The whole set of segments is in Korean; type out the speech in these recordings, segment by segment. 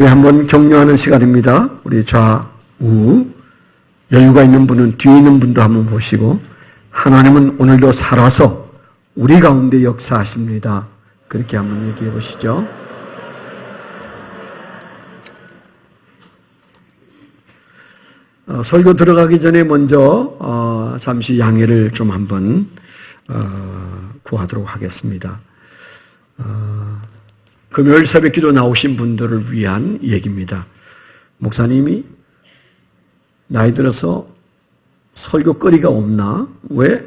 우리 한번 격려하는 시간입니다. 우리 좌우 여유가 있는 분은 뒤에 있는 분도 한번 보시고, 하나님은 오늘도 살아서 우리 가운데 역사하십니다. 그렇게 한번 얘기해 보시죠. 설교 들어가기 전에 먼저 잠시 양해를 좀 한번 구하도록 하겠습니다. 금요일 새벽기도 나오신 분들을 위한 얘기입니다. 목사님이 나이 들어서 설교거리가 없나? 왜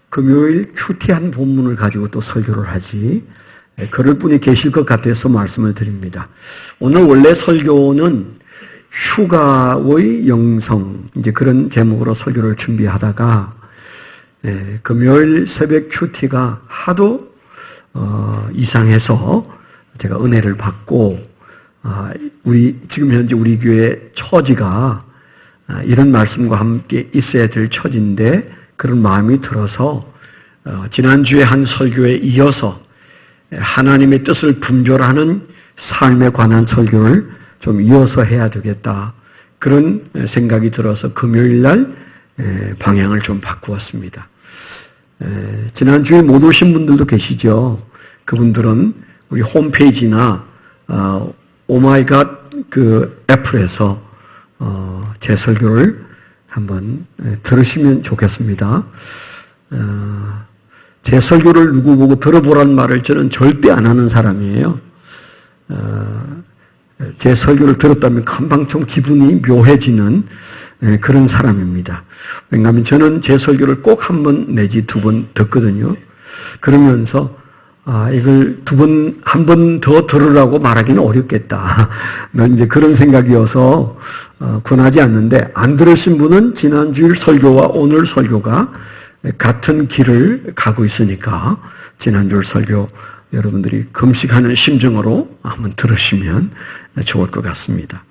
금요일 큐티한 본문을 가지고 또 설교를 하지? 그럴 분이 계실 것 같아서 말씀을 드립니다. 오늘 원래 설교는 휴가의 영성, 이제 그런 제목으로 설교를 준비하다가 금요일 새벽 큐티가 하도 이상해서 제가 은혜를 받고, 지금 현재 우리 교회 처지가 이런 말씀과 함께 있어야 될 처지인데, 그런 마음이 들어서 지난주에 한 설교에 이어서 하나님의 뜻을 분별하는 삶에 관한 설교를 좀 이어서 해야 되겠다, 그런 생각이 들어서 금요일 날 방향을 좀 바꾸었습니다. 지난주에 못 오신 분들도 계시죠. 그분들은 우리 홈페이지나 오마이갓 그 애플에서 제 설교를 한번 들으시면 좋겠습니다. 제 설교를 누구 보고 들어보란 말을 저는 절대 안 하는 사람이에요. 제 설교를 들었다면 금방 좀 기분이 묘해지는 그런 사람입니다. 왜냐하면 저는 제 설교를 꼭 한 번 내지 두 번 듣거든요. 그러면서 이걸 한 번 더 들으라고 말하기는 어렵겠다. 이제 그런 생각이어서 권하지 않는데, 안 들으신 분은 지난주일 설교와 오늘 설교가 같은 길을 가고 있으니까 지난주일 설교 여러분들이 금식하는 심정으로 한번 들으시면 좋을 것 같습니다.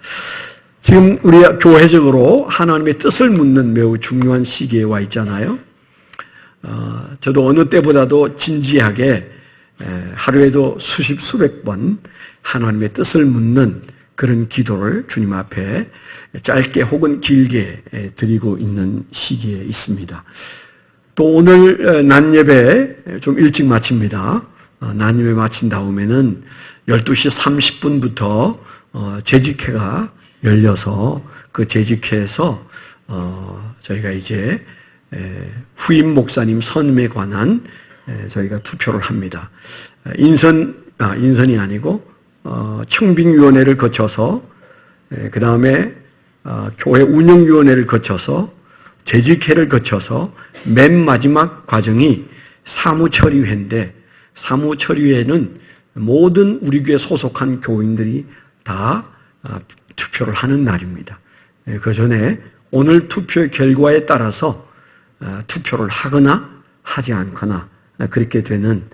지금 우리가 교회적으로 하나님의 뜻을 묻는 매우 중요한 시기에 와 있잖아요. 저도 어느 때보다도 진지하게 하루에도 수백 번 하나님의 뜻을 묻는 그런 기도를 주님 앞에 짧게 혹은 길게 드리고 있는 시기에 있습니다. 또 오늘 낮 예배 좀 일찍 마칩니다. 낮 예배 마친 다음에는 12시 30분부터 재직회가 열려서 그 재직회에서 저희가 이제 후임 목사님 선임에 관한 저희가 투표를 합니다. 인선이 아니고 청빙위원회를 거쳐서, 그 다음에 교회 운영위원회를 거쳐서, 재직회를 거쳐서 맨 마지막 과정이 사무처리회인데, 사무처리회는 모든 우리 교회 소속한 교인들이 다 투표를 하는 날입니다. 그 전에 오늘 투표의 결과에 따라서 투표를 하거나 하지 않거나 그렇게 되는,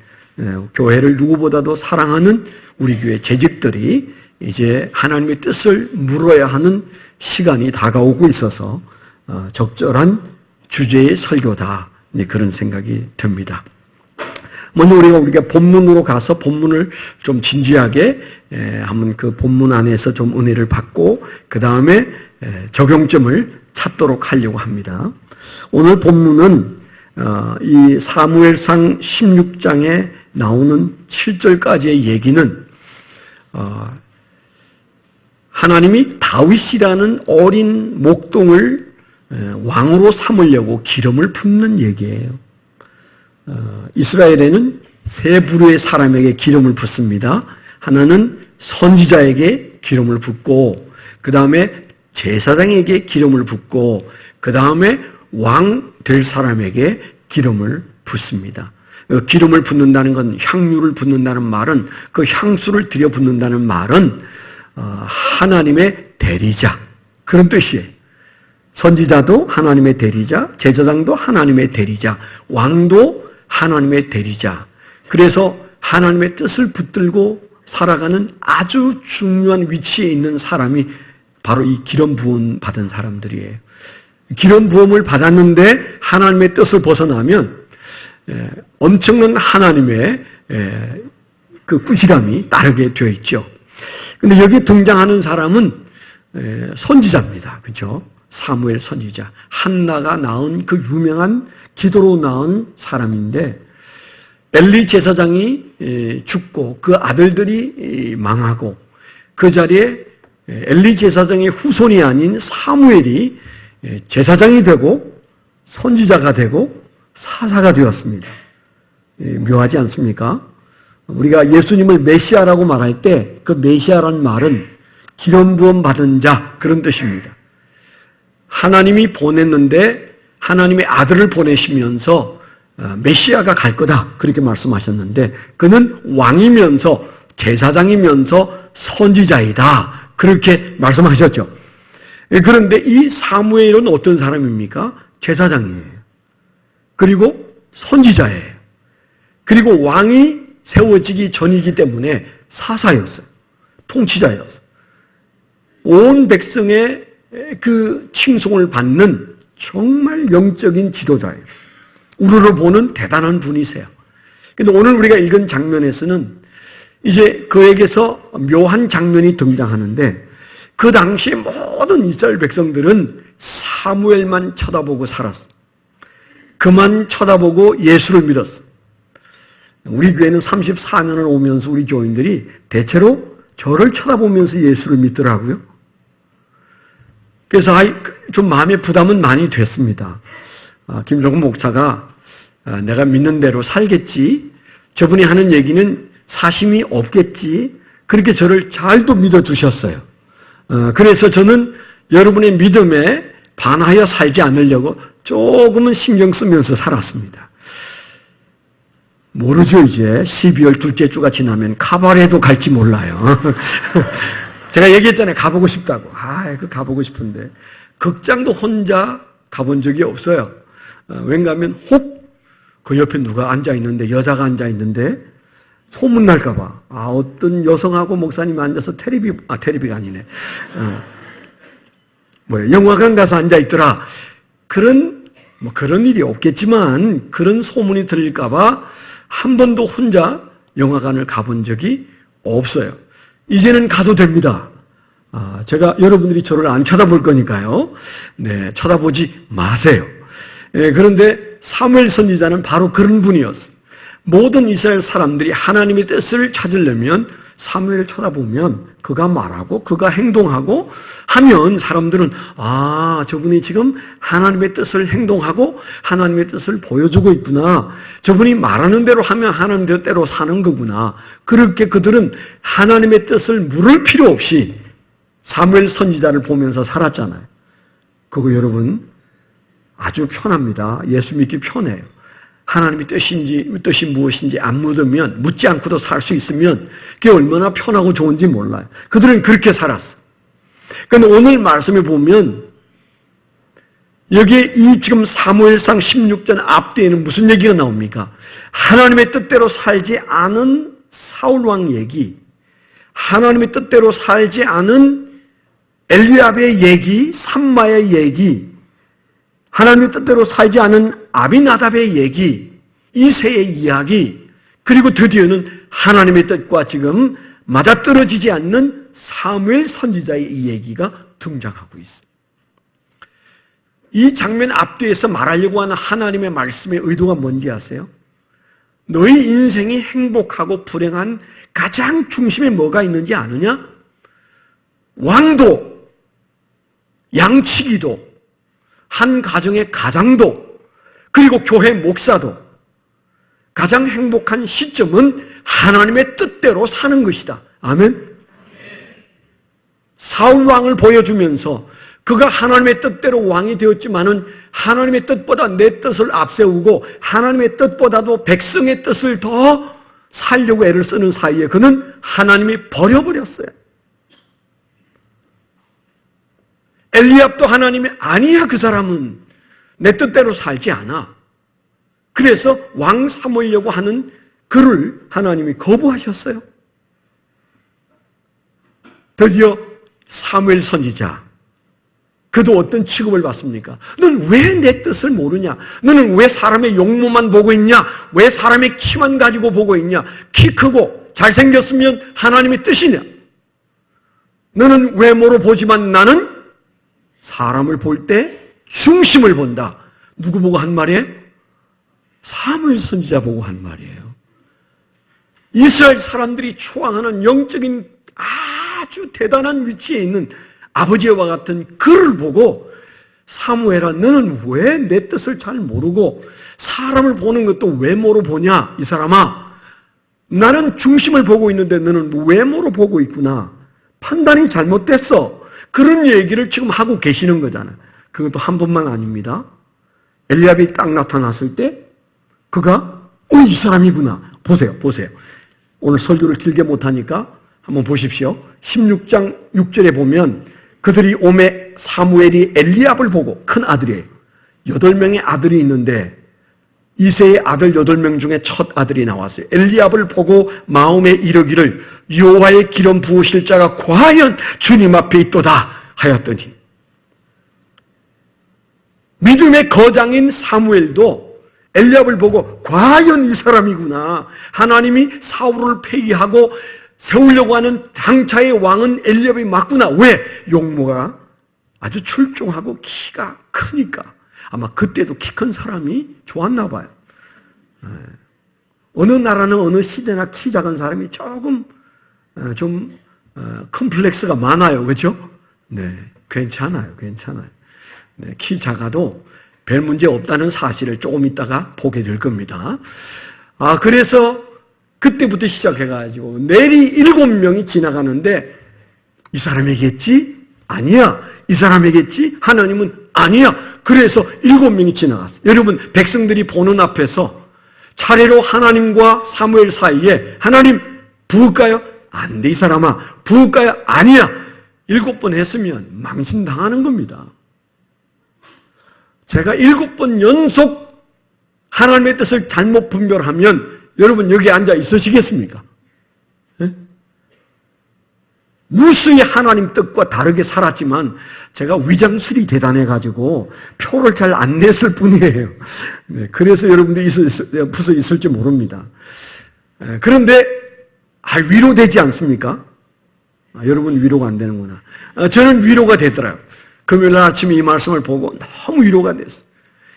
교회를 누구보다도 사랑하는 우리 교회 재직들이 이제 하나님의 뜻을 물어야 하는 시간이 다가오고 있어서 적절한 주제의 설교다, 그런 생각이 듭니다. 먼저 우리가 본문으로 가서 본문을 좀 진지하게 한번 그 본문 안에서 좀 은혜를 받고 그 다음에 적용점을 찾도록 하려고 합니다. 오늘 본문은 이 사무엘상 16장에 나오는 7절까지의 얘기는 하나님이 다윗이라는 어린 목동을 왕으로 삼으려고 기름을 붓는 얘기예요. 이스라엘에는 세 부류의 사람에게 기름을 붓습니다. 하나는 선지자에게 기름을 붓고, 그 다음에 제사장에게 기름을 붓고, 그 다음에 왕 될 사람에게 기름을 붓습니다. 기름을 붓는다는 건, 향유를 붓는다는 말은, 그 향수를 들여 붓는다는 말은 하나님의 대리자, 그런 뜻이에요. 선지자도 하나님의 대리자, 제사장도 하나님의 대리자, 왕도 하나님의 대리자. 그래서 하나님의 뜻을 붙들고 살아가는 아주 중요한 위치에 있는 사람이 바로 이 기름 부음 받은 사람들이에요. 기름 부음을 받았는데 하나님의 뜻을 벗어나면 엄청난 하나님의 그 꾸지람이 따르게 되어 있죠. 근데 여기 등장하는 사람은 선지자입니다. 그죠? 사무엘 선지자. 한나가 낳은 그 유명한 기도로 낳은 사람인데, 엘리 제사장이 죽고 그 아들들이 망하고 그 자리에 엘리 제사장의 후손이 아닌 사무엘이 제사장이 되고 선지자가 되고 사사가 되었습니다. 묘하지 않습니까? 우리가 예수님을 메시아라고 말할 때 그 메시아라는 말은 기름 부음 받은 자, 그런 뜻입니다. 하나님이 보냈는데 하나님의 아들을 보내시면서 메시아가 갈 거다, 그렇게 말씀하셨는데 그는 왕이면서 제사장이면서 선지자이다, 그렇게 말씀하셨죠. 그런데 이 사무엘은 어떤 사람입니까? 제사장이에요. 그리고 선지자예요. 그리고 왕이 세워지기 전이기 때문에 사사였어요. 통치자였어요. 온 백성의 그 칭송을 받는 정말 영적인 지도자예요. 우리를 보는 대단한 분이세요. 그런데 오늘 우리가 읽은 장면에서는 이제 그에게서 묘한 장면이 등장하는데, 그 당시 모든 이스라엘 백성들은 사무엘만 쳐다보고 살았어. 그만 쳐다보고 예수를 믿었어. 우리 교회는 34년을 오면서 우리 교인들이 대체로 저를 쳐다보면서 예수를 믿더라고요. 그래서 좀 마음의 부담은 많이 됐습니다. 김종국 목사가 내가 믿는 대로 살겠지, 저분이 하는 얘기는 사심이 없겠지, 그렇게 저를 잘도 믿어주셨어요. 그래서 저는 여러분의 믿음에 반하여 살지 않으려고 조금은 신경 쓰면서 살았습니다. 모르죠, 이제 12월 둘째 주가 지나면 카바레도 갈지 몰라요. 제가 얘기했잖아요, 가보고 싶다고. 그 가보고 싶은데 극장도 혼자 가본 적이 없어요. 왠가하면 혹 그 옆에 누가 앉아있는데, 여자가 앉아있는데 소문날까봐, 어떤 여성하고 목사님이 앉아서 테레비가 아니네. 영화관 가서 앉아있더라. 그런 일이 없겠지만, 그런 소문이 들릴까봐 한 번도 혼자 영화관을 가본 적이 없어요. 이제는 가도 됩니다. 제가 여러분들이 저를 안 쳐다볼 거니까요. 네, 쳐다보지 마세요. 그런데 사무엘 선지자는 바로 그런 분이었어요. 모든 이스라엘 사람들이 하나님의 뜻을 찾으려면 사무엘을 쳐다보면 그가 말하고 그가 행동하고 하면 사람들은 저분이 지금 하나님의 뜻을 행동하고 하나님의 뜻을 보여주고 있구나, 저분이 말하는 대로 하면 하나님 뜻대로 사는 거구나, 그렇게 그들은 하나님의 뜻을 물을 필요 없이 사무엘 선지자를 보면서 살았잖아요. 그거 여러분 아주 편합니다. 예수 믿기 편해요. 하나님의 뜻이 무엇인지 안 묻으면, 묻지 않고도 살 수 있으면 그게 얼마나 편하고 좋은지 몰라요. 그들은 그렇게 살았어. 그런데 오늘 말씀에 보면 여기에 이 지금 사무엘상 16장 앞뒤에는 무슨 얘기가 나옵니까? 하나님의 뜻대로 살지 않은 사울왕 얘기, 하나님의 뜻대로 살지 않은 엘리압의 얘기, 삼마의 얘기, 하나님의 뜻대로 살지 않은 아비나답의 얘기, 이새의 이야기, 그리고 드디어는 하나님의 뜻과 지금 맞아떨어지지 않는 사무엘 선지자의 이 얘기가 등장하고 있어요. 이 장면 앞뒤에서 말하려고 하는 하나님의 말씀의 의도가 뭔지 아세요? 너희 인생이 행복하고 불행한 가장 중심에 뭐가 있는지 아느냐? 왕도, 양치기도, 한 가정의 가장도, 그리고 교회 목사도 가장 행복한 시점은 하나님의 뜻대로 사는 것이다. 아멘. 사울 왕을 보여주면서 그가 하나님의 뜻대로 왕이 되었지만은 하나님의 뜻보다 내 뜻을 앞세우고 하나님의 뜻보다도 백성의 뜻을 더 살려고 애를 쓰는 사이에 그는 하나님이 버려버렸어요. 엘리압도 하나님이 아니야, 그 사람은 내 뜻대로 살지 않아. 그래서 왕 삼으려고 하는 그를 하나님이 거부하셨어요. 드디어 사무엘 선지자, 그도 어떤 취급을 받습니까? 너는 왜 내 뜻을 모르냐? 너는 왜 사람의 용모만 보고 있냐? 왜 사람의 키만 가지고 보고 있냐? 키 크고 잘생겼으면 하나님의 뜻이냐? 너는 외모로 보지만 나는 사람을 볼 때 중심을 본다. 누구 보고 한 말이에요? 사무엘 선지자 보고 한 말이에요. 이스라엘 사람들이 추앙하는 영적인 아주 대단한 위치에 있는 아버지와 같은 그를 보고 사무엘아, 너는 왜 내 뜻을 잘 모르고 사람을 보는 것도 외모로 보냐? 이 사람아, 나는 중심을 보고 있는데 너는 외모로 보고 있구나. 판단이 잘못됐어. 그런 얘기를 지금 하고 계시는 거잖아요. 그것도 한 번만 아닙니다. 엘리압이 딱 나타났을 때 그가 이 사람이구나. 보세요. 오늘 설교를 길게 못하니까 한번 보십시오. 16장 6절에 보면 그들이 오매 사무엘이 엘리압을 보고, 큰 아들이에요. 8명의 아들이 있는데 이새의 아들 8명 중에 첫 아들이 나왔어요. 엘리압을 보고 마음에 이르기를 여호와의 기름 부으실 자가 과연 주님 앞에 있도다 하였더니, 믿음의 거장인 사무엘도 엘리압을 보고 과연 이 사람이구나. 하나님이 사울을 폐위하고 세우려고 하는 당차의 왕은 엘리압이 맞구나. 왜? 용모가 아주 출중하고 키가 크니까. 아마 그때도 키 큰 사람이 좋았나 봐요. 어느 나라는 어느 시대나 키 작은 사람이 조금 좀 컴플렉스가 많아요. 그렇죠? 네, 괜찮아요. 네, 키 작아도 별 문제 없다는 사실을 조금 있다가 보게 될 겁니다. 그래서 그때부터 시작해가지고 내리 7명이 지나가는데 이 사람이겠지? 아니야. 이 사람이겠지? 하나님은 아니야. 그래서 7명이 지나갔어요. 여러분, 백성들이 보는 앞에서 차례로 하나님과 사무엘 사이에 하나님 부을까요? 안 돼, 이 사람아. 부을까요? 아니야. 7번 했으면 망신당하는 겁니다. 제가 7번 연속 하나님의 뜻을 잘못 분별하면 여러분 여기 앉아 있으시겠습니까? 네? 무수히 하나님 뜻과 다르게 살았지만 제가 위장술이 대단해가지고 표를 잘 안 냈을 뿐이에요. 네, 그래서 여러분들이 부서 있을지 모릅니다. 그런데 위로되지 않습니까? 여러분 위로가 안 되는구나. 저는 위로가 되더라고요. 금요일 아침에 이 말씀을 보고 너무 위로가 됐어요.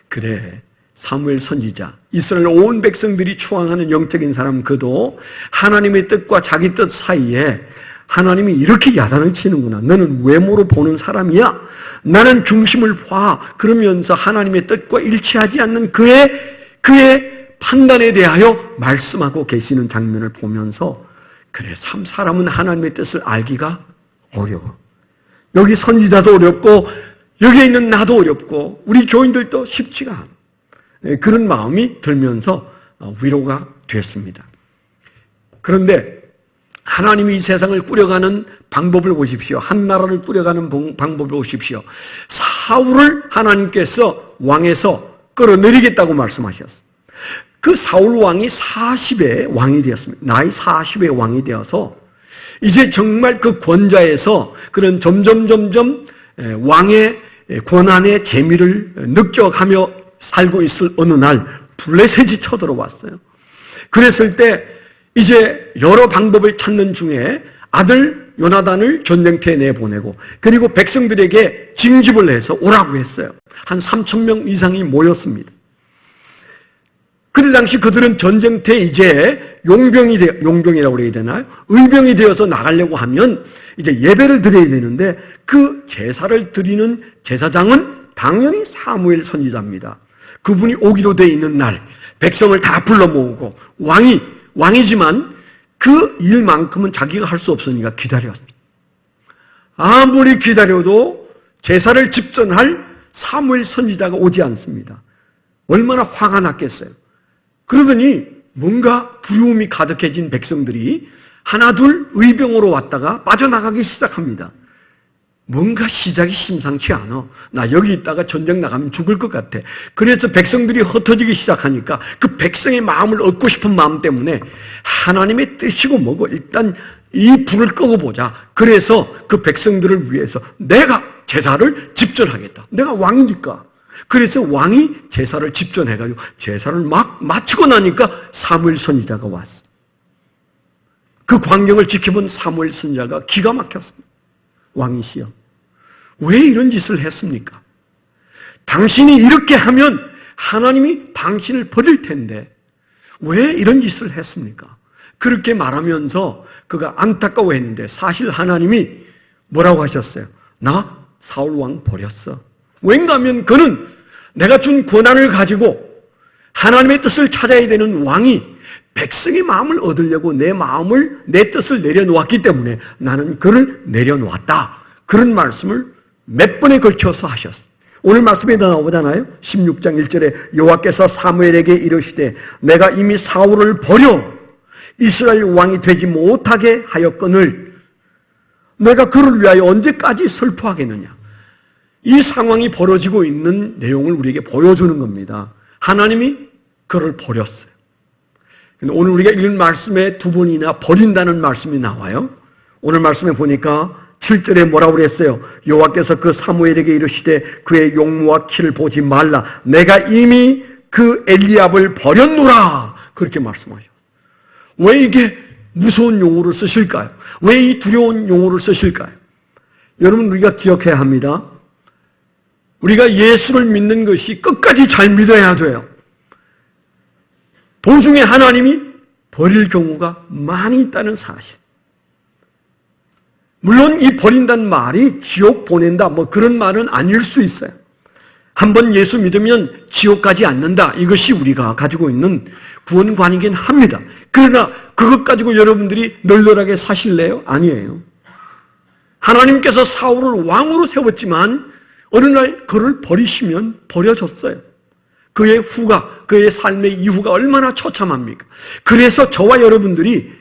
그래, 사무엘 선지자, 이스라엘 온 백성들이 추앙하는 영적인 사람, 그도 하나님의 뜻과 자기 뜻 사이에 하나님이 이렇게 야단을 치는구나. 너는 외모로 보는 사람이야. 나는 중심을 봐. 그러면서 하나님의 뜻과 일치하지 않는 그의 판단에 대하여 말씀하고 계시는 장면을 보면서, 그래, 참 사람은 하나님의 뜻을 알기가 어려워. 여기 선지자도 어렵고 여기에 있는 나도 어렵고 우리 교인들도 쉽지가 않아. 그런 마음이 들면서 위로가 됐습니다. 그런데 하나님이 이 세상을 꾸려가는 방법을 보십시오. 한 나라를 꾸려가는 방법을 보십시오. 사울을 하나님께서 왕에서 끌어내리겠다고 말씀하셨어요. 그 사울 왕이 40의 왕이 되었습니다. 나이 40의 왕이 되어서 이제 정말 그 권좌에서 그런 점점 왕의 권한의 재미를 느껴가며 살고 있을 어느 날 블레셋이 쳐들어왔어요. 그랬을 때 이제 여러 방법을 찾는 중에 아들 요나단을 전쟁터에 내보내고, 그리고 백성들에게 징집을 해서 오라고 했어요. 한 3,000명 이상이 모였습니다. 그때 당시 그들은 전쟁터에 이제 용병이라고 그래야 되나요? 의병이 되어서 나가려고 하면 이제 예배를 드려야 되는데, 그 제사를 드리는 제사장은 당연히 사무엘 선지자입니다. 그분이 오기로 돼 있는 날 백성을 다 불러 모으고, 왕이지만 그 일만큼은 자기가 할 수 없으니까 기다렸습니다. 아무리 기다려도 제사를 집전할 사무엘 선지자가 오지 않습니다. 얼마나 화가 났겠어요. 그러더니 뭔가 두려움이 가득해진 백성들이 하나둘 의병으로 왔다가 빠져나가기 시작합니다. 뭔가 시작이 심상치 않아. 나 여기 있다가 전쟁 나가면 죽을 것 같아. 그래서 백성들이 흩어지기 시작하니까 그 백성의 마음을 얻고 싶은 마음 때문에 하나님의 뜻이고 뭐고 일단 이 불을 끄고 보자. 그래서 그 백성들을 위해서 내가 제사를 집전하겠다. 내가 왕이니까. 그래서 왕이 제사를 집전해가지고 제사를 막 마치고 나니까 사무엘 선지자가 왔어. 그 광경을 지켜본 사무엘 선지자가 기가 막혔습니다. 왕이시여, 왜 이런 짓을 했습니까? 당신이 이렇게 하면 하나님이 당신을 버릴 텐데 왜 이런 짓을 했습니까? 그렇게 말하면서 그가 안타까워했는데 사실 하나님이 뭐라고 하셨어요? 나 사울 왕 버렸어. 왠가 하면 그는 내가 준 권한을 가지고 하나님의 뜻을 찾아야 되는 왕이 백성의 마음을 얻으려고 내 뜻을 내려놓았기 때문에 나는 그를 내려놓았다. 그런 말씀을 몇 번에 걸쳐서 하셨어요. 오늘 말씀에도 나오잖아요. 16장 1절에 여호와께서 사무엘에게 이르시되 내가 이미 사울을 버려 이스라엘 왕이 되지 못하게 하였거늘 내가 그를 위하여 언제까지 슬퍼하겠느냐. 이 상황이 벌어지고 있는 내용을 우리에게 보여주는 겁니다. 하나님이 그를 버렸어요. 근데 오늘 우리가 읽은 말씀에 두 번이나 버린다는 말씀이 나와요. 오늘 말씀에 보니까 7절에 뭐라고 그랬어요? 여호와께서 그 사무엘에게 이르시되 그의 용모와 키를 보지 말라. 내가 이미 그 엘리압을 버렸노라. 그렇게 말씀하셨어요. 왜 이게 무서운 용어를 쓰실까요? 왜 이 두려운 용어를 쓰실까요? 여러분, 우리가 기억해야 합니다. 우리가 예수를 믿는 것이 끝까지 잘 믿어야 돼요. 도중에 하나님이 버릴 경우가 많이 있다는 사실. 물론 이 버린다는 말이 지옥 보낸다 뭐 그런 말은 아닐 수 있어요. 한번 예수 믿으면 지옥 가지 않는다. 이것이 우리가 가지고 있는 구원관이긴 합니다. 그러나 그것 가지고 여러분들이 널널하게 사실래요? 아니에요. 하나님께서 사울을 왕으로 세웠지만 어느 날 그를 버리시면 버려졌어요. 그의 후가, 그의 삶의 이후가 얼마나 처참합니까? 그래서 저와 여러분들이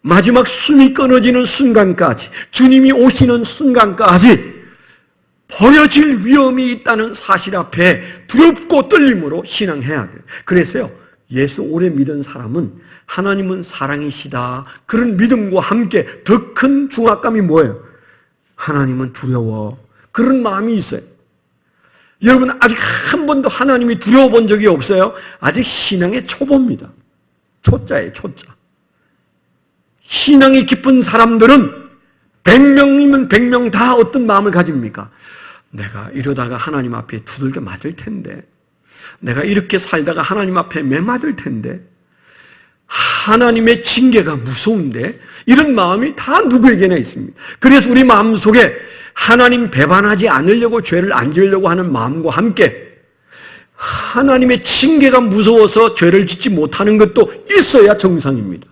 마지막 숨이 끊어지는 순간까지, 주님이 오시는 순간까지 버려질 위험이 있다는 사실 앞에 두렵고 떨림으로 신앙해야 돼요. 그래서요, 예수 오래 믿은 사람은 하나님은 사랑이시다. 그런 믿음과 함께 더 큰 중압감이 뭐예요? 하나님은 두려워. 그런 마음이 있어요. 여러분, 아직 한 번도 하나님이 두려워 본 적이 없어요? 아직 신앙의 초보입니다. 초자예요, 초자. 신앙이 깊은 사람들은 100명이면 100명 다 어떤 마음을 가집니까? 내가 이러다가 하나님 앞에 두들겨 맞을 텐데, 내가 이렇게 살다가 하나님 앞에 매 맞을 텐데, 하나님의 징계가 무서운데, 이런 마음이 다 누구에게나 있습니다. 그래서 우리 마음속에 하나님 배반하지 않으려고 죄를 안 지으려고 하는 마음과 함께 하나님의 징계가 무서워서 죄를 짓지 못하는 것도 있어야 정상입니다.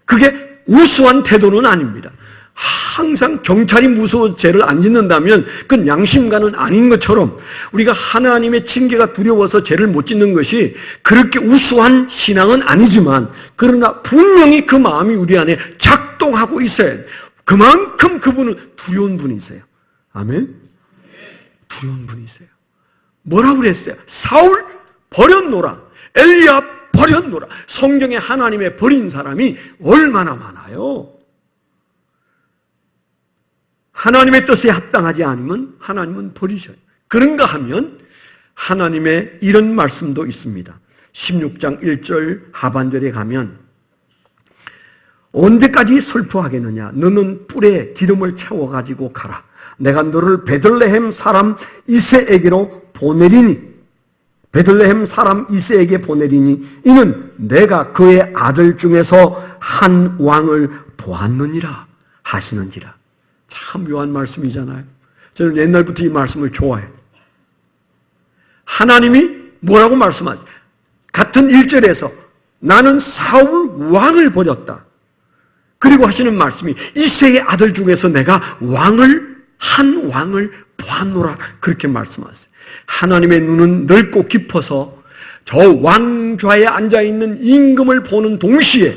그게 우수한 태도는 아닙니다. 항상 경찰이 무서워 죄를 안 짓는다면 그건 양심과는 아닌 것처럼 우리가 하나님의 징계가 두려워서 죄를 못 짓는 것이 그렇게 우수한 신앙은 아니지만 그러나 분명히 그 마음이 우리 안에 작동하고 있어야 해요. 그만큼 그분은 두려운 분이세요. 아멘? 두려운 분이세요. 뭐라고 그랬어요? 사울 버렸노라. 엘리압 버렸노라. 성경에 하나님의 버린 사람이 얼마나 많아요. 하나님의 뜻에 합당하지 않으면 하나님은 버리셔요. 그런가 하면 하나님의 이런 말씀도 있습니다. 16장 1절 하반절에 가면 언제까지 슬퍼하겠느냐? 너는 뿔에 기름을 채워가지고 가라. 내가 너를 베들레헴 사람 이새에게로 보내리니 베들레헴 사람 이새에게 보내리니 이는 내가 그의 아들 중에서 한 왕을 보았느니라 하시는지라. 참 묘한 말씀이잖아요. 저는 옛날부터 이 말씀을 좋아해요. 하나님이 뭐라고 말씀하지? 같은 1절에서 나는 사울 왕을 버렸다. 그리고 하시는 말씀이 이새의 아들 중에서 내가 한 왕을 보았노라. 그렇게 말씀하세요. 하나님의 눈은 넓고 깊어서 저 왕좌에 앉아있는 임금을 보는 동시에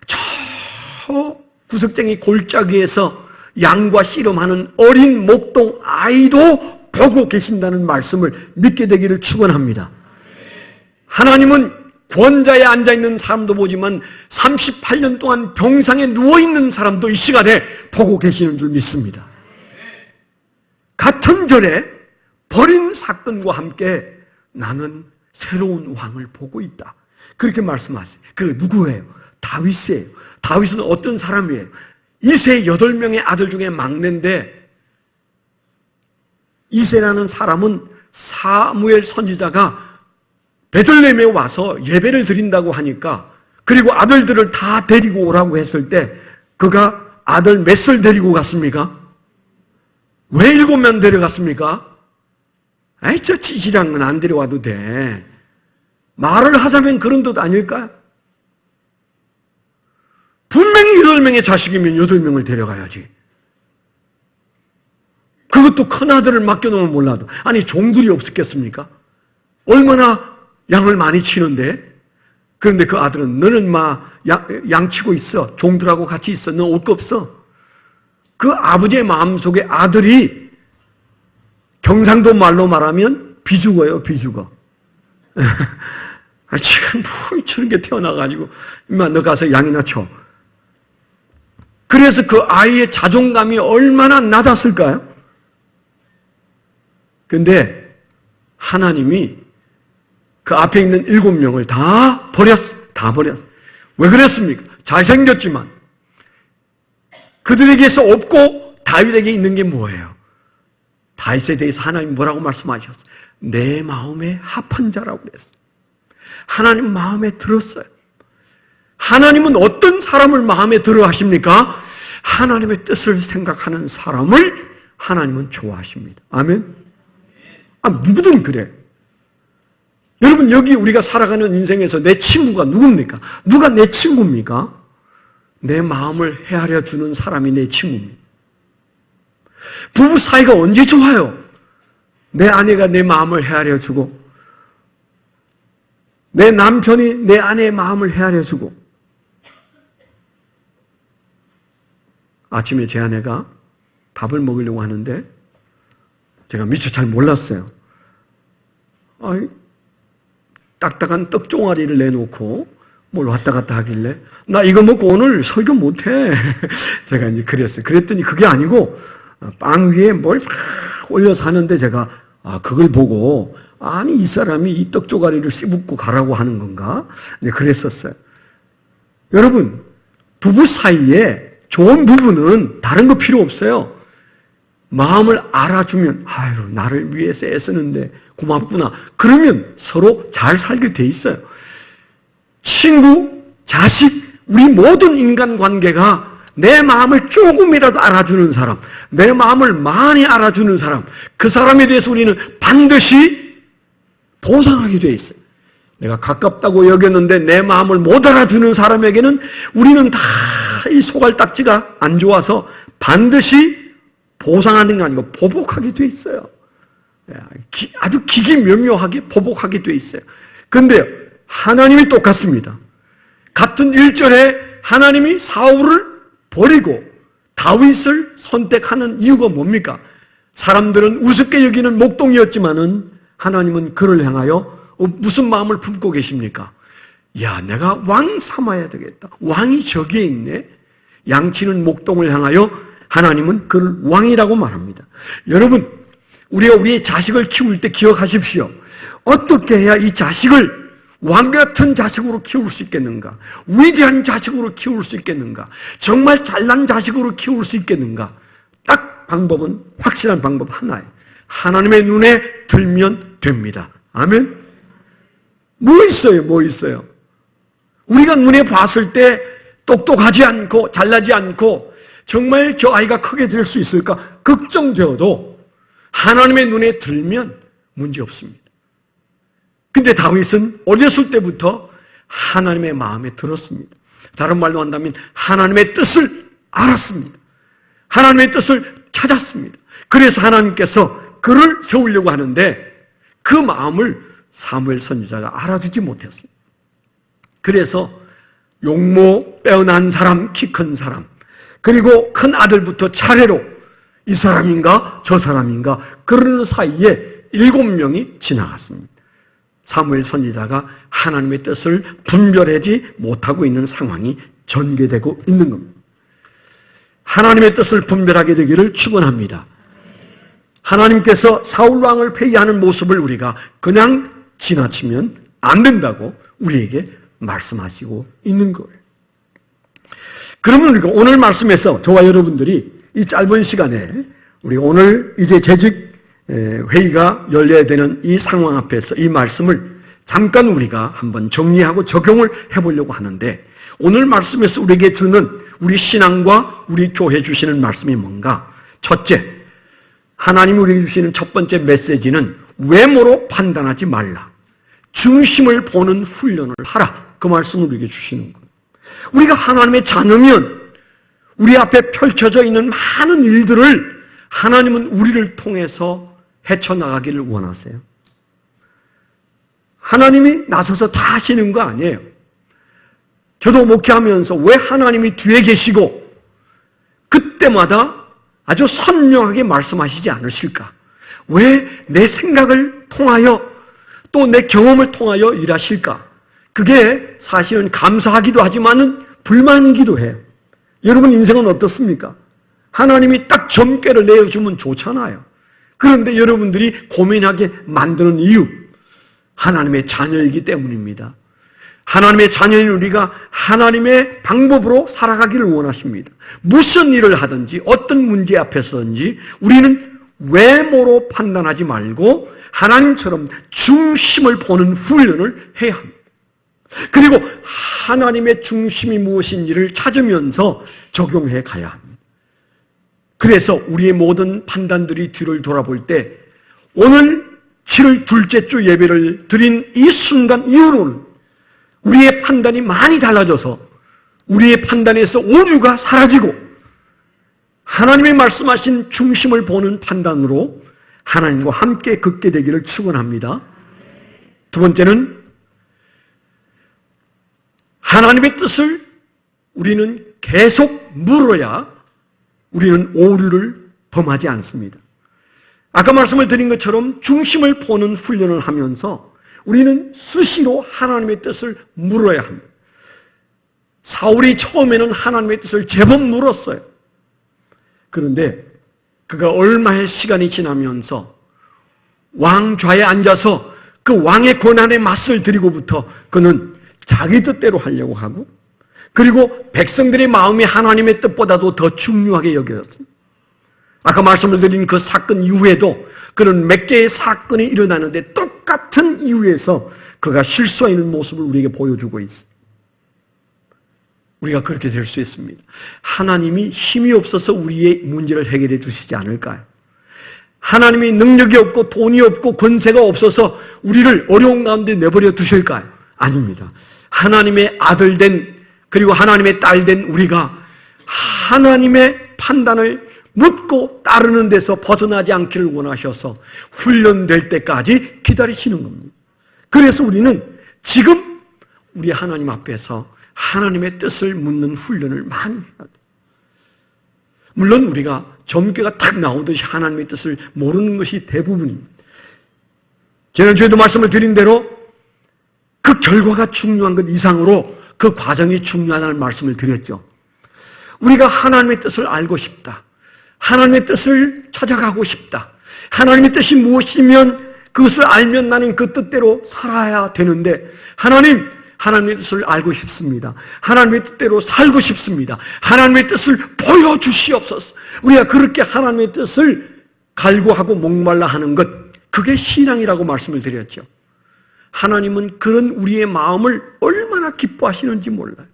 저 구석쟁이 골짜기에서 양과 씨름하는 어린 목동 아이도 보고 계신다는 말씀을 믿게 되기를 축원합니다. 하나님은 권자에 앉아있는 사람도 보지만 38년 동안 병상에 누워있는 사람도 이 시간에 보고 계시는 줄 믿습니다. 같은 절에 버린 사건과 함께 나는 새로운 왕을 보고 있다. 그렇게 말씀하세요. 그 누구예요? 다윗이에요. 다윗은 어떤 사람이에요? 이세 8명의 아들 중에 막내인데, 이세라는 사람은 사무엘 선지자가 베들레헴에 와서 예배를 드린다고 하니까, 그리고 아들들을 다 데리고 오라고 했을 때 그가 아들 몇을 데리고 갔습니까? 왜 7명 데려갔습니까? 아이, 저 찌질한 건 안 데려와도 돼. 말을 하자면 그런 뜻 아닐까요? 분명히 8명의 자식이면 8명을 데려가야지. 그것도 큰아들을 맡겨놓으면 몰라도. 아니, 종들이 없었겠습니까? 얼마나 양을 많이 치는데? 그런데 그 아들은, 너는 양 치고 있어. 종들하고 같이 있어. 너 올 거 없어. 그 아버지의 마음속에 아들이 경상도 말로 말하면 비죽어요, 비죽어. 지금 뭐 저런 게 태어나가지고, 임마, 너 가서 양이나 쳐. 그래서 그 아이의 자존감이 얼마나 낮았을까요? 근데 하나님이 그 앞에 있는 7명을 다 버렸어. 다 버렸어. 왜 그랬습니까? 잘생겼지만 그들에게서 없고 다윗에게 있는 게 뭐예요? 다윗에 대해서 하나님 뭐라고 말씀하셨어요? 내 마음에 합한 자라고 그랬어요. 하나님 마음에 들었어요. 하나님은 어떤 사람을 마음에 들어 하십니까? 하나님의 뜻을 생각하는 사람을 하나님은 좋아하십니다. 아멘? 누구든 그래. 여러분, 여기 우리가 살아가는 인생에서 내 친구가 누굽니까? 누가 내 친구입니까? 내 마음을 헤아려 주는 사람이 내 친구입니다. 부부 사이가 언제 좋아요? 내 아내가 내 마음을 헤아려 주고, 내 남편이 내 아내의 마음을 헤아려 주고. 아침에 제 아내가 밥을 먹으려고 하는데 제가 미처 잘 몰랐어요. 딱딱한 떡 종아리를 내놓고 뭘 왔다 갔다 하길래, 나 이거 먹고 오늘 설교 못해. 제가 이제 그랬어요. 그랬더니 그게 아니고 빵 위에 뭘 막 올려서 하는데 제가 그걸 보고, 아니 이 사람이 이 떡 조가리를 씹고 가라고 하는 건가? 네, 그랬었어요. 여러분, 부부 사이에 좋은 부부는 다른 거 필요 없어요. 마음을 알아주면, 아유, 나를 위해서 애쓰는데 고맙구나. 그러면 서로 잘 살게 돼 있어요. 친구, 자식, 우리 모든 인간관계가 내 마음을 조금이라도 알아주는 사람, 내 마음을 많이 알아주는 사람, 그 사람에 대해서 우리는 반드시 보상하게 돼 있어요. 내가 가깝다고 여겼는데 내 마음을 못 알아주는 사람에게는 우리는 다 이 소갈딱지가 안 좋아서 반드시 보상하는 게 아니고 보복하게 돼 있어요. 아주 기기묘묘하게 보복하게 돼 있어요. 그런데 하나님이 똑같습니다. 같은 1절에 하나님이 사울을 버리고 다윗을 선택하는 이유가 뭡니까? 사람들은 우습게 여기는 목동이었지만은 하나님은 그를 향하여 무슨 마음을 품고 계십니까? 야, 내가 왕 삼아야 되겠다. 왕이 저기에 있네. 양치는 목동을 향하여 하나님은 그를 왕이라고 말합니다. 여러분, 우리가 우리의 자식을 키울 때 기억하십시오. 어떻게 해야 이 자식을 왕 같은 자식으로 키울 수 있겠는가? 위대한 자식으로 키울 수 있겠는가? 정말 잘난 자식으로 키울 수 있겠는가? 딱 방법은, 확실한 방법 하나예요. 하나님의 눈에 들면 됩니다. 아멘? 뭐 있어요? 우리가 눈에 봤을 때 똑똑하지 않고 잘나지 않고 정말 저 아이가 크게 될 수 있을까 걱정되어도 하나님의 눈에 들면 문제 없습니다. 근데 다윗은 어렸을 때부터 하나님의 마음에 들었습니다. 다른 말로 한다면 하나님의 뜻을 알았습니다. 하나님의 뜻을 찾았습니다. 그래서 하나님께서 그를 세우려고 하는데 그 마음을 사무엘 선지자가 알아주지 못했습니다. 그래서 용모 빼어난 사람, 키 큰 사람, 그리고 큰 아들부터 차례로 이 사람인가 저 사람인가 그러는 사이에 7명이 지나갔습니다. 사무엘 선지자가 하나님의 뜻을 분별하지 못하고 있는 상황이 전개되고 있는 겁니다. 하나님의 뜻을 분별하게 되기를 축원합니다. 하나님께서 사울 왕을 폐위하는 모습을 우리가 그냥 지나치면 안 된다고 우리에게 말씀하시고 있는 거예요. 그러면 우리가 오늘 말씀에서 저와 여러분들이 이 짧은 시간에 우리 오늘 이제 재직 회의가 열려야 되는 이 상황 앞에서 이 말씀을 잠깐 우리가 한번 정리하고 적용을 해보려고 하는데, 오늘 말씀에서 우리에게 주는 우리 신앙과 우리 교회 주시는 말씀이 뭔가? 첫째, 하나님이 우리에게 주시는 첫 번째 메시지는 외모로 판단하지 말라. 중심을 보는 훈련을 하라. 그 말씀을 우리에게 주시는 거예요. 우리가 하나님의 자녀면 우리 앞에 펼쳐져 있는 많은 일들을 하나님은 우리를 통해서 헤쳐나가기를 원하세요. 하나님이 나서서 다 하시는 거 아니에요. 저도 목회하면서 왜 하나님이 뒤에 계시고 그때마다 아주 선명하게 말씀하시지 않으실까? 왜 내 생각을 통하여 또 내 경험을 통하여 일하실까? 그게 사실은 감사하기도 하지만은 불만이기도 해요. 여러분 인생은 어떻습니까? 하나님이 딱 점괘를 내어주면 좋잖아요. 그런데 여러분들이 고민하게 만드는 이유, 하나님의 자녀이기 때문입니다. 하나님의 자녀인 우리가 하나님의 방법으로 살아가기를 원하십니다. 무슨 일을 하든지 어떤 문제 앞에서든지 우리는 외모로 판단하지 말고 하나님처럼 중심을 보는 훈련을 해야 합니다. 그리고 하나님의 중심이 무엇인지를 찾으면서 적용해 가야 합니다. 그래서 우리의 모든 판단들이 뒤를 돌아볼 때 오늘 7월 둘째 주 예배를 드린 이 순간 이후로는 우리의 판단이 많이 달라져서 우리의 판단에서 오류가 사라지고 하나님의 말씀하신 중심을 보는 판단으로 하나님과 함께 걷게 되기를 축원합니다. 두 번째는 하나님의 뜻을 우리는 계속 물어야 우리는 오류를 범하지 않습니다. 아까 말씀을 드린 것처럼 중심을 보는 훈련을 하면서 우리는 수시로 하나님의 뜻을 물어야 합니다. 사울이 처음에는 하나님의 뜻을 제법 물었어요. 그런데 그가 얼마의 시간이 지나면서 왕좌에 앉아서 그 왕의 권한에 맞설 들이고부터 그는 자기 뜻대로 하려고 하고, 그리고 백성들의 마음이 하나님의 뜻보다도 더 중요하게 여겨졌습니다. 아까 말씀을 드린 그 사건 이후에도 그런 몇 개의 사건이 일어나는데 똑같은 이유에서 그가 실수하는 모습을 우리에게 보여주고 있습니다. 우리가 그렇게 될 수 있습니다. 하나님이 힘이 없어서 우리의 문제를 해결해 주시지 않을까요? 하나님이 능력이 없고 돈이 없고 권세가 없어서 우리를 어려운 가운데 내버려 두실까요? 아닙니다. 하나님의 아들 된, 그리고 하나님의 딸 된 우리가 하나님의 판단을 묻고 따르는 데서 벗어나지 않기를 원하셔서 훈련될 때까지 기다리시는 겁니다. 그래서 우리는 지금 우리 하나님 앞에서 하나님의 뜻을 묻는 훈련을 많이 해야 돼요. 물론 우리가 점괘가 탁 나오듯이 하나님의 뜻을 모르는 것이 대부분입니다. 지난주에도 말씀을 드린 대로 그 결과가 중요한 것 이상으로 그 과정이 중요하다는 말씀을 드렸죠. 우리가 하나님의 뜻을 알고 싶다. 하나님의 뜻을 찾아가고 싶다. 하나님의 뜻이 무엇이면 그것을 알면 나는 그 뜻대로 살아야 되는데, 하나님의 뜻을 알고 싶습니다. 하나님의 뜻대로 살고 싶습니다. 하나님의 뜻을 보여주시옵소서. 우리가 그렇게 하나님의 뜻을 갈구하고 목말라 하는 것, 그게 신앙이라고 말씀을 드렸죠. 하나님은 그런 우리의 마음을 얼마나 기뻐하시는지 몰라요.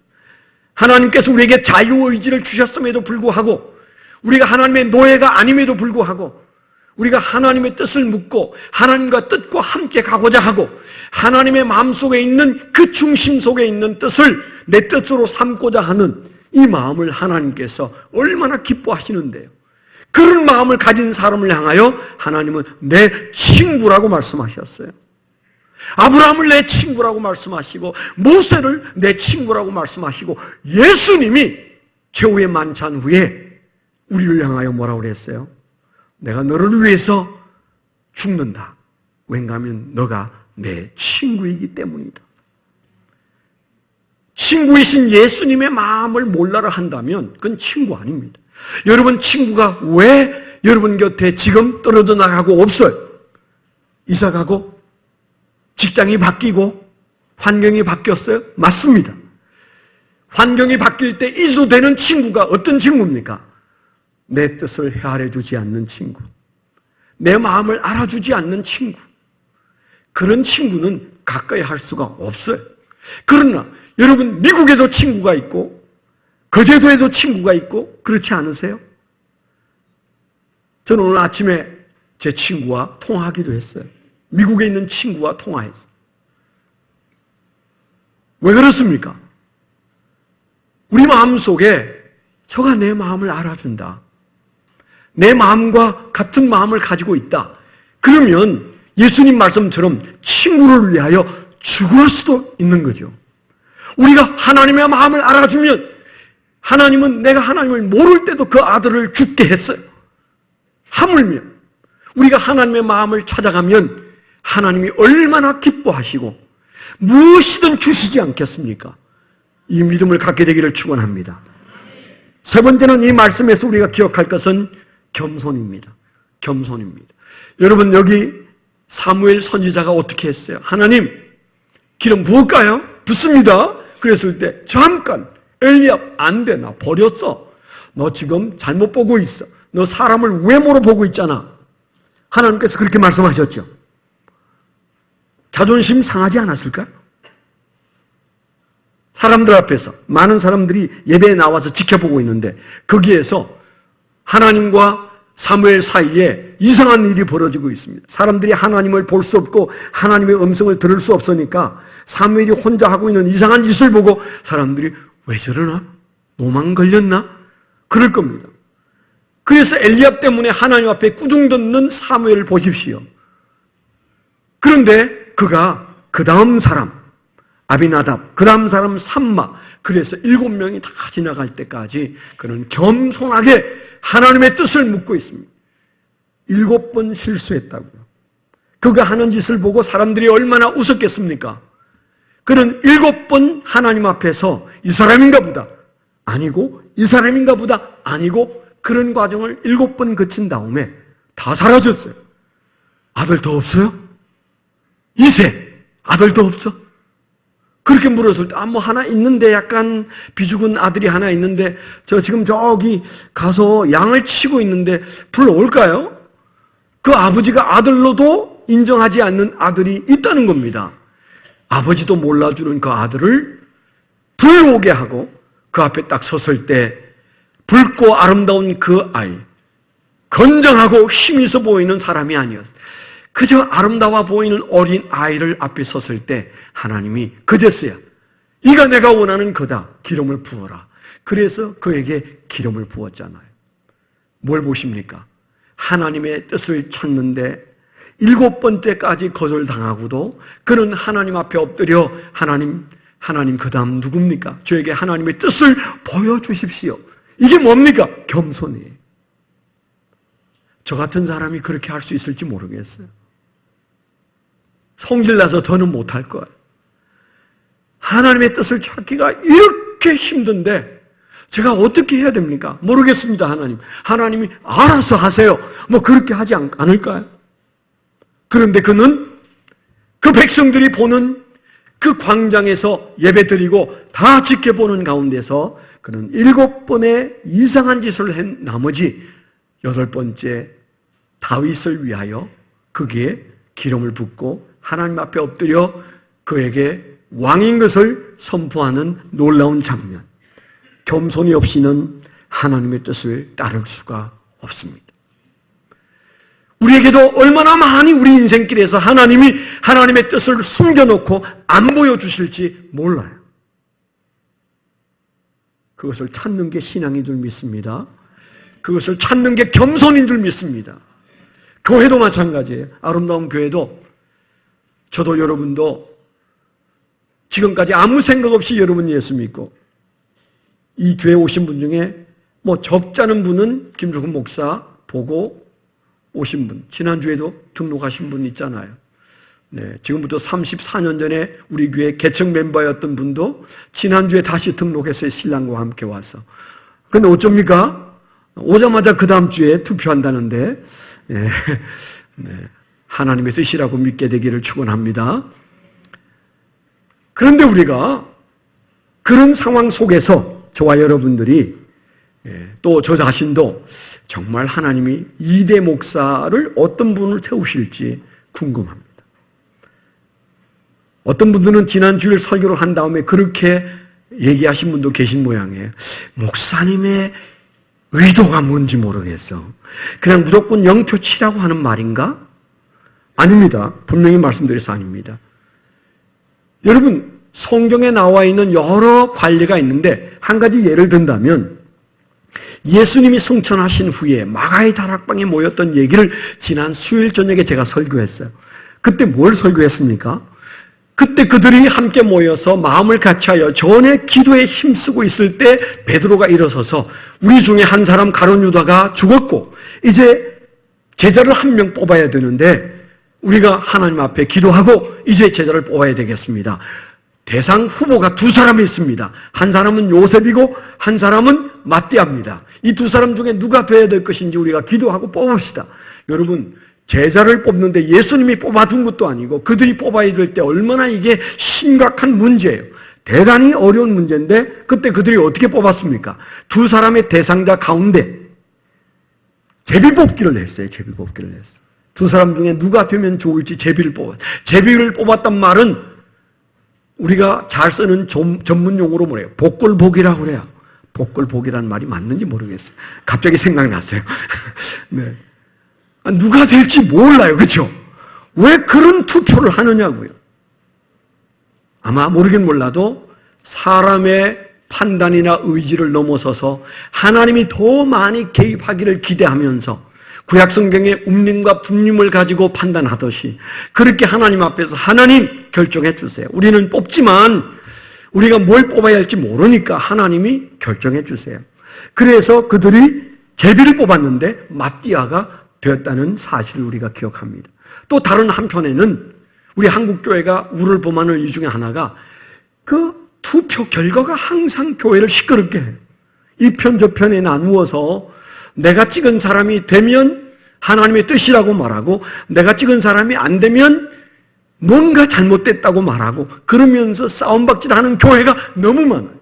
하나님께서 우리에게 자유의지를 주셨음에도 불구하고, 우리가 하나님의 노예가 아님에도 불구하고, 우리가 하나님의 뜻을 묻고 하나님과 뜻과 함께 가고자 하고 하나님의 마음속에 있는 그 중심 속에 있는 뜻을 내 뜻으로 삼고자 하는 이 마음을 하나님께서 얼마나 기뻐하시는데요. 그런 마음을 가진 사람을 향하여 하나님은 내 친구라고 말씀하셨어요. 아브라함을 내 친구라고 말씀하시고 모세를 내 친구라고 말씀하시고 예수님이 최후의 만찬 후에 우리를 향하여 뭐라고 그랬어요? 내가 너를 위해서 죽는다. 왠가하면 너가 내 친구이기 때문이다. 친구이신 예수님의 마음을 몰라라 한다면 그건 친구 아닙니다. 여러분 친구가 왜 여러분 곁에 지금 떨어져 나가고 없어요? 이사 가고 직장이 바뀌고 환경이 바뀌었어요? 맞습니다. 환경이 바뀔 때 잊어도 되는 친구가 어떤 친구입니까? 내 뜻을 헤아려 주지 않는 친구, 내 마음을 알아주지 않는 친구. 그런 친구는 가까이 할 수가 없어요. 그러나 여러분, 미국에도 친구가 있고 거제도에도 친구가 있고 그렇지 않으세요? 저는 오늘 아침에 제 친구와 통화하기도 했어요. 미국에 있는 친구와 통화했어요. 왜 그렇습니까? 우리 마음속에 저가 내 마음을 알아준다, 내 마음과 같은 마음을 가지고 있다. 그러면 예수님 말씀처럼 친구를 위하여 죽을 수도 있는 거죠. 우리가 하나님의 마음을 알아주면 하나님은 내가 하나님을 모를 때도 그 아들을 죽게 했어요. 하물며 우리가 하나님의 마음을 찾아가면 하나님이 얼마나 기뻐하시고 무엇이든 주시지 않겠습니까? 이 믿음을 갖게 되기를 축원합니다. 세 번째는 이 말씀에서 우리가 기억할 것은 겸손입니다. 겸손입니다. 여러분, 여기 사무엘 선지자가 어떻게 했어요? 하나님, 기름 부을까요? 붓습니다. 그랬을 때 잠깐, 엘리압, 안 돼, 나 버렸어. 너 지금 잘못 보고 있어. 너 사람을 외모로 보고 있잖아. 하나님께서 그렇게 말씀하셨죠. 자존심 상하지 않았을까요? 사람들 앞에서 많은 사람들이 예배에 나와서 지켜보고 있는데 거기에서 하나님과 사무엘 사이에 이상한 일이 벌어지고 있습니다. 사람들이 하나님을 볼 수 없고 하나님의 음성을 들을 수 없으니까 사무엘이 혼자 하고 있는 이상한 짓을 보고 사람들이 왜 저러나? 노망 걸렸나? 그럴 겁니다. 그래서 엘리압 때문에 하나님 앞에 꾸중 듣는 사무엘을 보십시오. 그런데 그가 그 다음 사람 아비나답, 그 다음 사람 삼마, 그래서 7명이 다 지나갈 때까지 그는 겸손하게 하나님의 뜻을 묻고 있습니다. 7번 실수했다고요. 그가 하는 짓을 보고 사람들이 얼마나 웃었겠습니까? 그는 7번 하나님 앞에서 이 사람인가 보다 아니고 이 사람인가 보다 아니고 그런 과정을 7번 거친 다음에 다 사라졌어요. 아들 더 없어요? 이세 아들 더 없어? 그렇게 물었을 때, 뭐 하나 있는데, 약간 비죽은 아들이 하나 있는데, 저 지금 저기 가서 양을 치고 있는데, 불러올까요? 그 아버지가 아들로도 인정하지 않는 아들이 있다는 겁니다. 아버지도 몰라주는 그 아들을 불러오게 하고, 그 앞에 딱 섰을 때, 붉고 아름다운 그 아이, 건장하고 힘 있어 보이는 사람이 아니었어요. 그저 아름다워 보이는 어린 아이를 앞에 섰을 때 하나님이 그제서야 이가 내가 원하는 그다, 기름을 부어라. 그래서 그에게 기름을 부었잖아요. 뭘 보십니까? 하나님의 뜻을 찾는데 7번째까지 거절당하고도 그는 하나님 앞에 엎드려 하나님 그 다음 누굽니까? 저에게 하나님의 뜻을 보여주십시오. 이게 뭡니까? 겸손이에요. 저 같은 사람이 그렇게 할 수 있을지 모르겠어요. 성질나서 더는 못할 거예요. 하나님의 뜻을 찾기가 이렇게 힘든데 제가 어떻게 해야 됩니까? 모르겠습니다. 하나님이 알아서 하세요. 뭐 그렇게 하지 않을까요? 그런데 그는 그 백성들이 보는 그 광장에서 예배드리고 다 지켜보는 가운데서 그는 7번의 이상한 짓을 한 나머지 8번째 다윗을 위하여 거기에 기름을 붓고 하나님 앞에 엎드려 그에게 왕인 것을 선포하는 놀라운 장면. 겸손이 없이는 하나님의 뜻을 따를 수가 없습니다. 우리에게도 얼마나 많이 우리 인생길에서 하나님이 하나님의 뜻을 숨겨놓고 안 보여주실지 몰라요. 그것을 찾는 게 신앙인 줄 믿습니다. 그것을 찾는 게 겸손인 줄 믿습니다. 교회도 마찬가지예요. 아름다운 교회도 저도 여러분도 지금까지 아무 생각 없이 여러분 예수 믿고 이 교회 오신 분 중에 뭐 적지 않은 분은 김종훈 목사 보고 오신 분, 지난주에도 등록하신 분 있잖아요. 네, 지금부터 34년 전에 우리 교회 개척 멤버였던 분도 지난주에 다시 등록해서 신랑과 함께 와서. 근데 어쩝니까? 오자마자 그 다음 주에 투표한다는데, 네, 하나님의 뜻이라고 믿게 되기를 축원합니다. 그런데 우리가 그런 상황 속에서 저와 여러분들이 또 저 자신도 정말 하나님이 2대 목사를 어떤 분을 세우실지 궁금합니다. 어떤 분들은 지난 주일 설교를 한 다음에 그렇게 얘기하신 분도 계신 모양이에요. 목사님의 의도가 뭔지 모르겠어. 그냥 무조건 영표 치라고 하는 말인가? 아닙니다. 분명히 말씀드려서 아닙니다. 여러분, 성경에 나와 있는 여러 관례가 있는데 한 가지 예를 든다면 예수님이 승천하신 후에 마가의 다락방에 모였던 얘기를 지난 수요일 저녁에 제가 설교했어요. 그때 뭘 설교했습니까? 그때 그들이 함께 모여서 마음을 같이하여 전에 기도에 힘쓰고 있을 때 베드로가 일어서서 우리 중에 한 사람 가룟 유다가 죽었고 이제 제자를 한 명 뽑아야 되는데 우리가 하나님 앞에 기도하고 이제 제자를 뽑아야 되겠습니다. 대상 후보가 2사람이 있습니다. 한 사람은 요셉이고 한 사람은 마띠아입니다. 이 2사람 중에 누가 돼야 될 것인지 우리가 기도하고 뽑읍시다. 여러분, 제자를 뽑는데 예수님이 뽑아준 것도 아니고 그들이 뽑아야 될 때 얼마나 이게 심각한 문제예요. 대단히 어려운 문제인데 그때 그들이 어떻게 뽑았습니까? 2사람의 대상자 가운데 제비뽑기를 했어요. 제비뽑기를 했어요. 2사람 중에 누가 되면 좋을지 제비를 뽑았어요. 제비를 뽑았단 말은 우리가 잘 쓰는 전문 용어로 뭐래요? 복골복이라고 그래요. 복골복이라는 말이 맞는지 모르겠어요. 갑자기 생각났어요. 네. 누가 될지 몰라요. 그렇죠? 왜 그런 투표를 하느냐고요. 아마 모르긴 몰라도 사람의 판단이나 의지를 넘어서서 하나님이 더 많이 개입하기를 기대하면서 구약성경의 음림과 분림을 가지고 판단하듯이 그렇게 하나님 앞에서 하나님 결정해 주세요. 우리는 뽑지만 우리가 뭘 뽑아야 할지 모르니까 하나님이 결정해 주세요. 그래서 그들이 제비를 뽑았는데 마띠아가 되었다는 사실을 우리가 기억합니다. 또 다른 한편에는 우리 한국교회가 우를 범하는 이유 중에 하나가 그 투표 결과가 항상 교회를 시끄럽게 해요. 이 편 저 편에 나누어서 내가 찍은 사람이 되면 하나님의 뜻이라고 말하고 내가 찍은 사람이 안 되면 뭔가 잘못됐다고 말하고 그러면서 싸움박질하는 교회가 너무 많아요.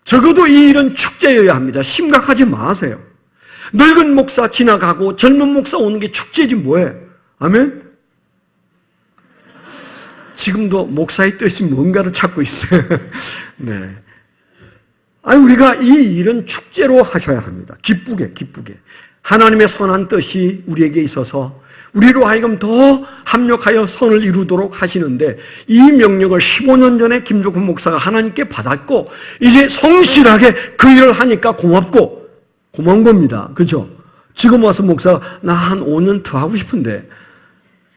적어도 이 일은 축제여야 합니다. 심각하지 마세요. 늙은 목사 지나가고 젊은 목사 오는 게 축제지 뭐예요. 아멘? 지금도 목사의 뜻이 뭔가를 찾고 있어요. 네. 아니, 우리가 이 일은 축제로 하셔야 합니다. 기쁘게. 하나님의 선한 뜻이 우리에게 있어서 우리로 하여금 더 합력하여 선을 이루도록 하시는데 이 명령을 15년 전에 김종훈 목사가 하나님께 받았고 이제 성실하게 그 일을 하니까 고마운 겁니다. 그렇죠? 지금 와서 목사가 나 한 5년 더 하고 싶은데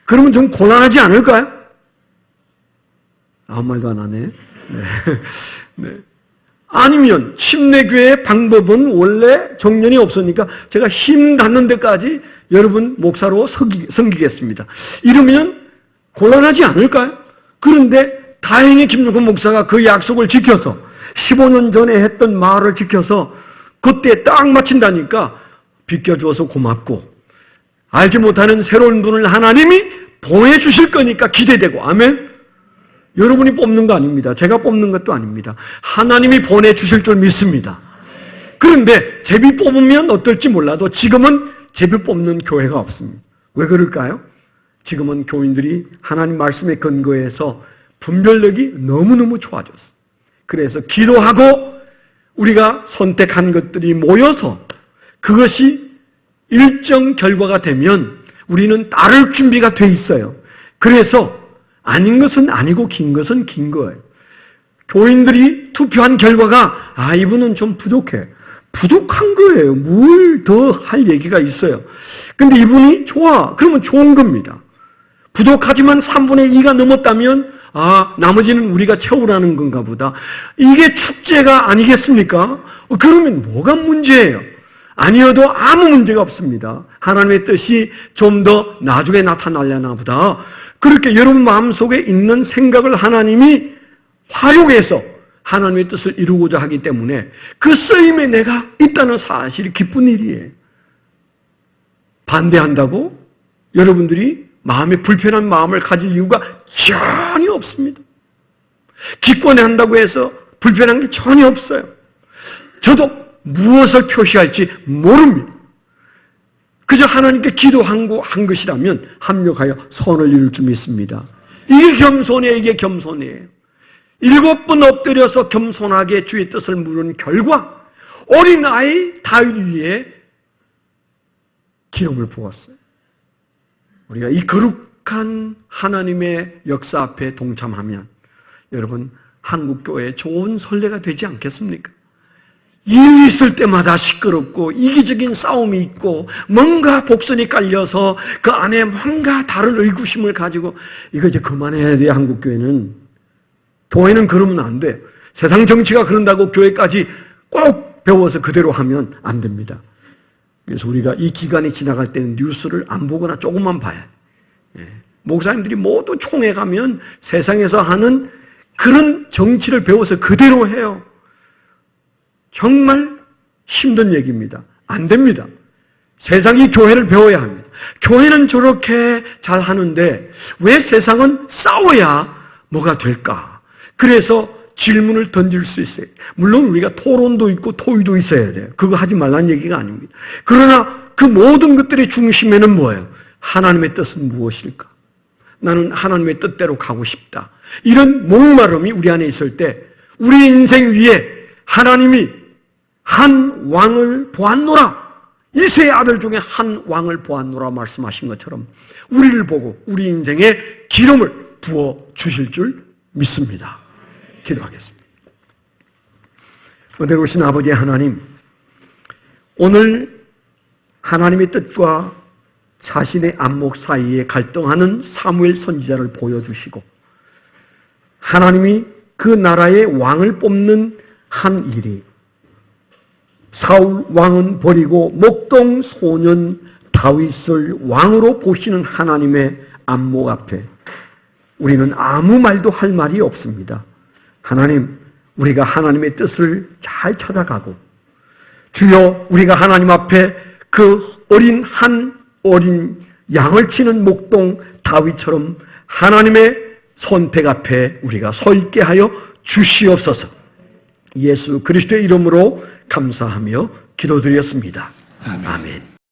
그러면 좀 곤란하지 않을까요? 아무 말도 안 하네. 네. 네. 아니면 침례교회의 방법은 원래 정년이 없으니까 제가 힘 닿는 데까지 여러분 목사로 섬기겠습니다. 이러면 곤란하지 않을까요? 그런데 다행히 김종훈 목사가 그 약속을 지켜서 15년 전에 했던 말을 지켜서 그때 딱 마친다니까 비켜줘서 고맙고 알지 못하는 새로운 분을 하나님이 보내주실 거니까 기대되고 아멘? 여러분이 뽑는 거 아닙니다. 제가 뽑는 것도 아닙니다. 하나님이 보내주실 줄 믿습니다. 그런데 제비 뽑으면 어떨지 몰라도 지금은 제비 뽑는 교회가 없습니다. 왜 그럴까요? 지금은 교인들이 하나님 말씀에 근거해서 분별력이 너무너무 좋아졌어요. 그래서 기도하고 우리가 선택한 것들이 모여서 그것이 일정 결과가 되면 우리는 따를 준비가 돼 있어요. 그래서 아닌 것은 아니고 긴 것은 긴 거예요. 교인들이 투표한 결과가 이분은 좀 부족해. 부족한 거예요. 뭘 더 할 얘기가 있어요. 근데 이분이 좋아. 그러면 좋은 겁니다. 부족하지만 3분의 2가 넘었다면 나머지는 우리가 채우라는 건가 보다. 이게 축제가 아니겠습니까? 그러면 뭐가 문제예요? 아니어도 아무 문제가 없습니다. 하나님의 뜻이 좀 더 나중에 나타나려나 보다. 그렇게 여러분 마음속에 있는 생각을 하나님이 활용해서 하나님의 뜻을 이루고자 하기 때문에 그 쓰임에 내가 있다는 사실이 기쁜 일이에요. 반대한다고 여러분들이 마음에 불편한 마음을 가질 이유가 전혀 없습니다. 기권에 한다고 해서 불편한 게 전혀 없어요. 저도 무엇을 표시할지 모릅니다. 그저 하나님께 기도한 것이라면 합력하여 선을 이룰 줄 믿습니다. 이게 겸손이에요. 이게 겸손이에요. 7번 엎드려서 겸손하게 주의 뜻을 물은 결과 어린아이 다윗 위에 기름을 부었어요. 우리가 이 거룩한 하나님의 역사 앞에 동참하면 여러분 한국교회에 좋은 선례가 되지 않겠습니까? 일이 있을 때마다 시끄럽고 이기적인 싸움이 있고 뭔가 복선이 깔려서 그 안에 뭔가 다른 의구심을 가지고 이거 이제 그만해야 돼요. 한국교회는. 교회는 그러면 안 돼요. 세상 정치가 그런다고 교회까지 꼭 배워서 그대로 하면 안 됩니다. 그래서 우리가 이 기간이 지나갈 때는 뉴스를 안 보거나 조금만 봐야 돼요. 목사님들이 모두 총회 가면 세상에서 하는 그런 정치를 배워서 그대로 해요. 정말 힘든 얘기입니다. 안 됩니다. 세상이 교회를 배워야 합니다. 교회는 저렇게 잘 하는데 왜 세상은 싸워야 뭐가 될까? 그래서 질문을 던질 수 있어요. 물론 우리가 토론도 있고 토의도 있어야 돼요. 그거 하지 말라는 얘기가 아닙니다. 그러나 그 모든 것들의 중심에는 뭐예요? 하나님의 뜻은 무엇일까? 나는 하나님의 뜻대로 가고 싶다. 이런 목마름이 우리 안에 있을 때 우리 인생 위에 하나님이 한 왕을 보았노라. 이새의 아들 중에 한 왕을 보았노라 말씀하신 것처럼 우리를 보고 우리 인생에 기름을 부어 주실 줄 믿습니다. 기도하겠습니다. 은혜로우신 아버지 하나님, 오늘 하나님의 뜻과 자신의 안목 사이에 갈등하는 사무엘 선지자를 보여주시고 하나님이 그 나라의 왕을 뽑는 한 일이 사울 왕은 버리고 목동 소년 다윗을 왕으로 보시는 하나님의 안목 앞에 우리는 아무 말도 할 말이 없습니다. 하나님, 우리가 하나님의 뜻을 잘 찾아가고 주여 우리가 하나님 앞에 그 어린 양을 치는 목동 다윗처럼 하나님의 선택 앞에 우리가 서 있게 하여 주시옵소서. 예수 그리스도의 이름으로 감사하며 기도드렸습니다. 아멘.